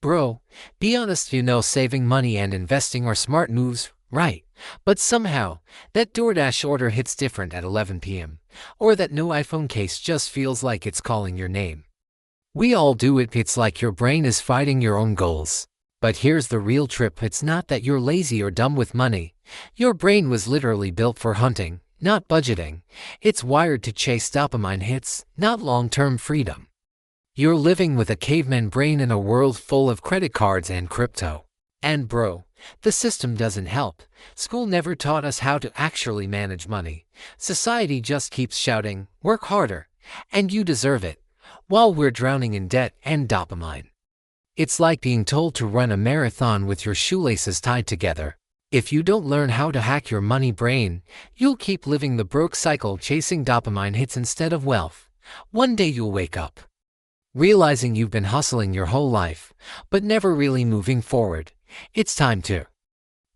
Bro, be honest, saving money and investing are smart moves, right? But somehow, that DoorDash order hits different at 11 p.m. Or that no iPhone case just feels like it's calling your name. We all do it. It's like your brain is fighting your own goals. But here's the real trip. It's not that you're lazy or dumb with money. Your brain was literally built for hunting, not budgeting. It's wired to chase dopamine hits, not long-term freedom. You're living with a caveman brain in a world full of credit cards and crypto. And bro, the system doesn't help. School never taught us how to actually manage money. Society just keeps shouting, work harder, and you deserve it, while we're drowning in debt and dopamine. It's like being told to run a marathon with your shoelaces tied together. If you don't learn how to hack your money brain, you'll keep living the broke cycle, chasing dopamine hits instead of wealth. One day you'll wake up, realizing you've been hustling your whole life, but never really moving forward. It's time to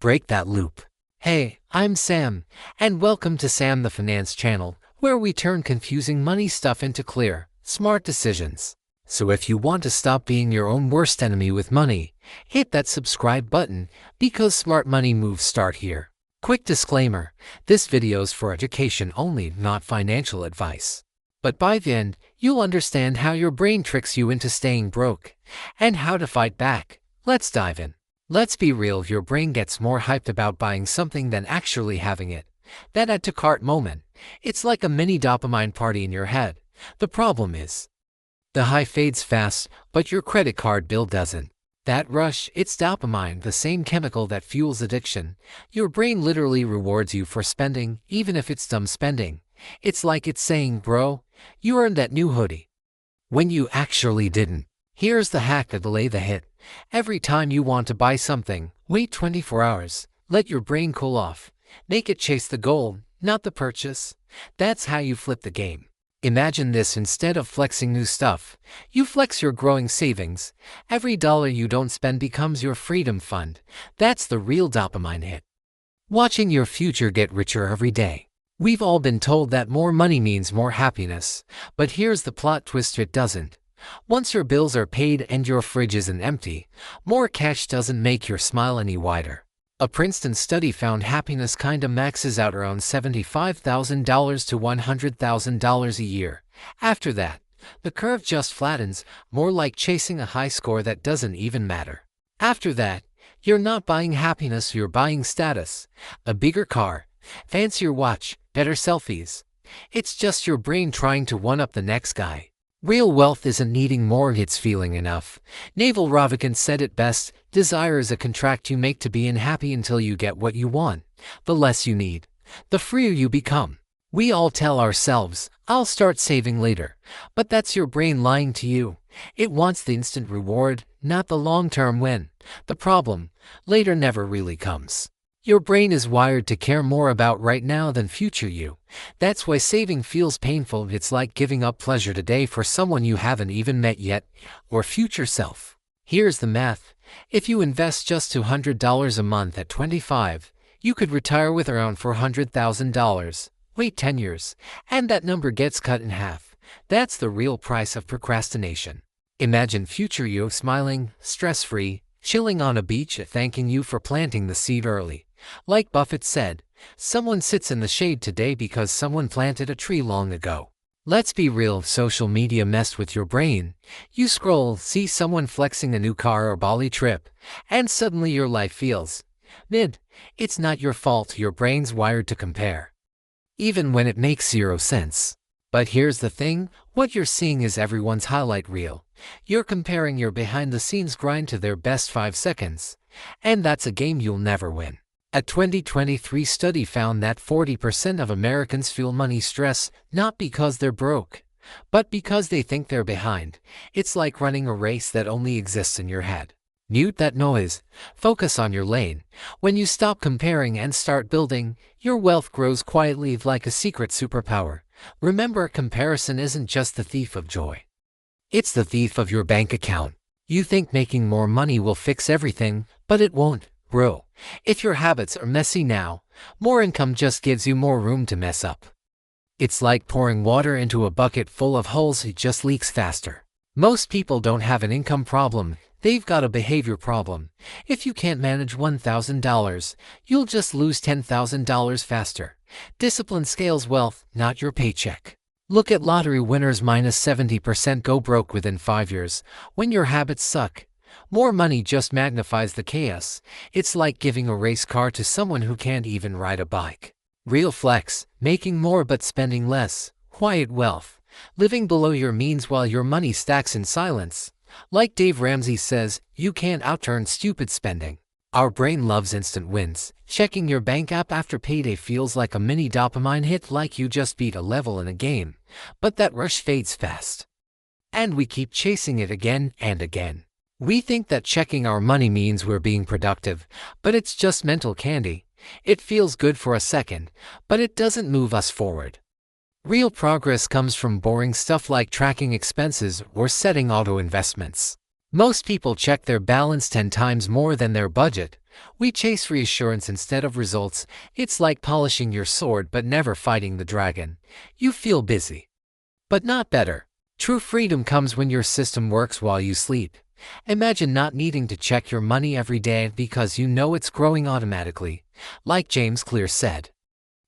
break that loop. Hey, I'm Sam, and welcome to Sam the Finance channel, where we turn confusing money stuff into clear, smart decisions. So if you want to stop being your own worst enemy with money, hit that subscribe button, because smart money moves start here. Quick disclaimer, this video's for education only, not financial advice. But by the end, you'll understand how your brain tricks you into staying broke, and how to fight back. Let's dive in. Let's be real, your brain gets more hyped about buying something than actually having it. That add to cart moment, it's like a mini dopamine party in your head. The problem is, the high fades fast, but your credit card bill doesn't. That rush, it's dopamine, the same chemical that fuels addiction. Your brain literally rewards you for spending, even if it's dumb spending. It's like it's saying, bro, you earned that new hoodie, when you actually didn't. Here's the hack to delay the hit. Every time you want to buy something, wait 24 hours. Let your brain cool off. Make it chase the goal, not the purchase. That's how you flip the game. Imagine this: instead of flexing new stuff, you flex your growing savings. Every dollar you don't spend becomes your freedom fund. That's the real dopamine hit. Watching your future get richer every day. We've all been told that more money means more happiness, but here's the plot twist: it doesn't. Once your bills are paid and your fridge isn't empty, more cash doesn't make your smile any wider. A Princeton study found happiness kinda maxes out around $75,000 to $100,000 a year. After that, the curve just flattens, more like chasing a high score that doesn't even matter. After that, you're not buying happiness, you're buying status. A bigger car, fancier watch, better selfies. It's just your brain trying to one-up the next guy. Real wealth isn't needing more, it's feeling enough. Naval Ravikant said it best: desire is a contract you make to be unhappy until you get what you want. The less you need, the freer you become. We all tell ourselves, I'll start saving later. But that's your brain lying to you. It wants the instant reward, not the long-term win. The problem, later never really comes. Your brain is wired to care more about right now than future you. That's why saving feels painful. It's like giving up pleasure today for someone you haven't even met yet, or future self. Here's the math. If you invest just $200 a month at 25, you could retire with around $400,000. Wait 10 years, and that number gets cut in half. That's the real price of procrastination. Imagine future you smiling, stress-free, chilling on a beach, thanking you for planting the seed early. Like Buffett said, someone sits in the shade today because someone planted a tree long ago. Let's be real, social media messed with your brain. You scroll, see someone flexing a new car or Bali trip, and suddenly your life feels mid. It's not your fault, your brain's wired to compare, even when it makes zero sense. But here's the thing, what you're seeing is everyone's highlight reel. You're comparing your behind-the-scenes grind to their best 5 seconds, and that's a game you'll never win. A 2023 study found that 40% of Americans feel money stress, not because they're broke, but because they think they're behind. It's like running a race that only exists in your head. Mute that noise. Focus on your lane. When you stop comparing and start building, your wealth grows quietly like a secret superpower. Remember, comparison isn't just the thief of joy. It's the thief of your bank account. You think making more money will fix everything, but it won't, bro. If your habits are messy now, more income just gives you more room to mess up. It's like pouring water into a bucket full of holes, it just leaks faster. Most people don't have an income problem, They've got a behavior problem. If you can't manage $1,000, you'll just lose $10,000 faster. Discipline scales wealth, not your paycheck. Look at lottery winners minus 70% go broke within 5 years. When your habits suck, more money just magnifies the chaos. It's like giving a race car to someone who can't even ride a bike. Real flex, making more but spending less. Quiet wealth, living below your means while your money stacks in silence. Like Dave Ramsey says, you can't outearn stupid spending. Our brain loves instant wins. Checking your bank app after payday feels like a mini dopamine hit, like you just beat a level in a game. But that rush fades fast. And we keep chasing it again and again. We think that checking our money means we're being productive, but it's just mental candy. It feels good for a second, but it doesn't move us forward. Real progress comes from boring stuff like tracking expenses or setting auto investments. Most people check their balance 10 times more than their budget. We chase reassurance instead of results. It's like polishing your sword but never fighting the dragon. You feel busy, but not better. True freedom comes when your system works while you sleep. Imagine not needing to check your money every day because you know it's growing automatically. Like James Clear said,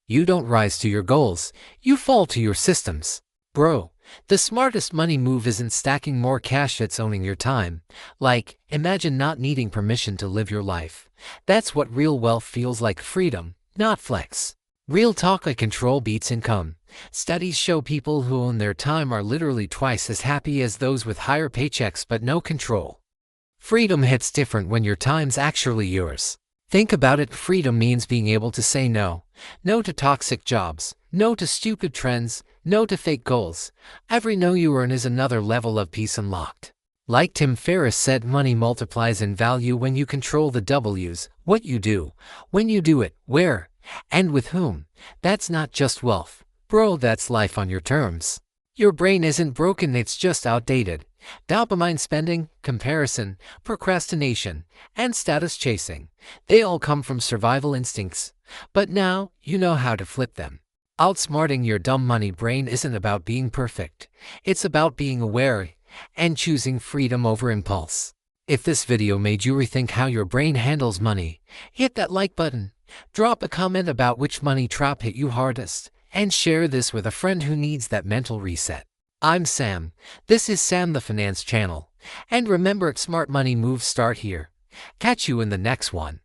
you don't rise to your goals, you fall to your systems. Bro, the smartest money move isn't stacking more cash, it's owning your time. Like, imagine not needing permission to live your life. That's what real wealth feels like, freedom, not flex. Real talk, control beats income. Studies show people who own their time are literally twice as happy as those with higher paychecks but no control. Freedom hits different when your time's actually yours. Think about it, freedom means being able to say no. No to toxic jobs, no to stupid trends, no to fake goals. Every no you earn is another level of peace unlocked. Like Tim Ferriss said, money multiplies in value when you control the W's, what you do, when you do it, where, and with whom. That's not just wealth. Bro, that's life on your terms. Your brain isn't broken, it's just outdated. Dopamine spending, comparison, procrastination, and status chasing, they all come from survival instincts. But now, you know how to flip them. Outsmarting your dumb money brain isn't about being perfect. It's about being aware and choosing freedom over impulse. If this video made you rethink how your brain handles money, hit that like button, drop a comment about which money trap hit you hardest, and share this with a friend who needs that mental reset. I'm Sam. This is Sam the Finance Channel. And remember, smart money moves start here. Catch you in the next one.